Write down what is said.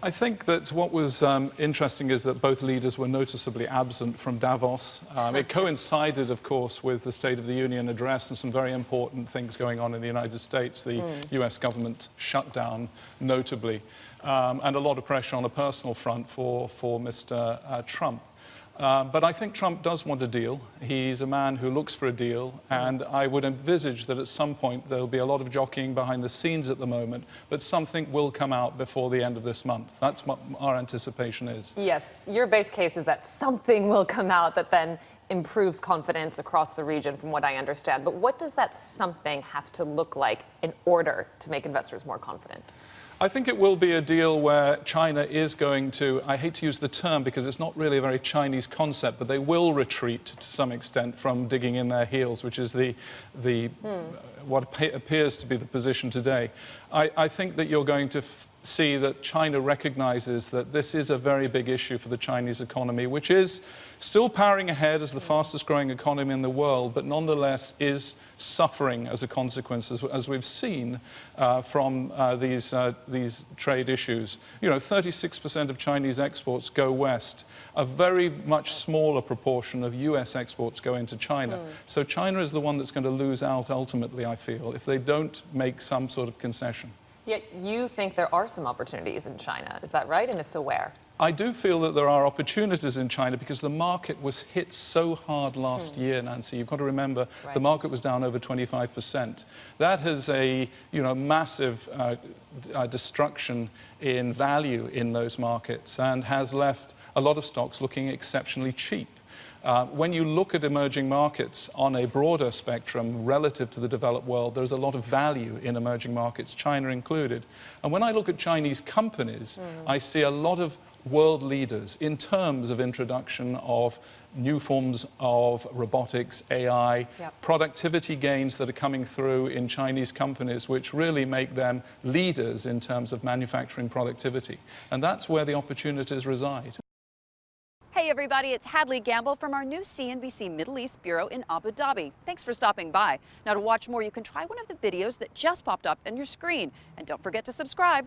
I think that what was interesting is that both leaders were noticeably absent from Davos. It coincided, of course, with the State of the Union address and some very important things going on in the United States, the US government shutdown, notably, and a lot of pressure on a personal front for Mr. Trump. But I think Trump does want a deal. He's a man who looks for a deal, and I would envisage that at some point there'll be a lot of jockeying behind the scenes at the moment, but something will come out before the end of this month. That's what our anticipation is. Yes, your base case is that something will come out that then improves confidence across the region, from what I understand. But what does that something have to look like in order to make investors more confident? I think it will be a deal where China is going to, I hate to use the term because it's not really a very Chinese concept, but they will retreat to some extent from digging in their heels, which is what appears to be the position today. I think that you're going to see that China recognizes that this is a very big issue for the Chinese economy, which is still powering ahead as the fastest growing economy in the world, but nonetheless is suffering as a consequence, as we've seen from these trade issues. You know, 36% of Chinese exports go west. A very much smaller proportion of US exports go into China. So China is the one that's going to lose out ultimately, I feel, if they don't make some sort of concession. Yet you think there are some opportunities in China. Is that right? And if so, where? I do feel that there are opportunities in China because the market was hit so hard last year, Nancy. You've got to remember the market was down over 25%. That has a massive destruction in value in those markets and has left a lot of stocks looking exceptionally cheap. When you look at emerging markets on a broader spectrum relative to the developed world, there's a lot of value in emerging markets, China included. And when I look at Chinese companies, I see a lot of world leaders in terms of introduction of new forms of robotics, AI, productivity gains that are coming through in Chinese companies, which really make them leaders in terms of manufacturing productivity. And that's where the opportunities reside. Hey everybody, it's Hadley Gamble from our new CNBC Middle East Bureau in Abu Dhabi. Thanks for stopping by. Now to watch more, you can try one of the videos that just popped up on your screen. And don't forget to subscribe.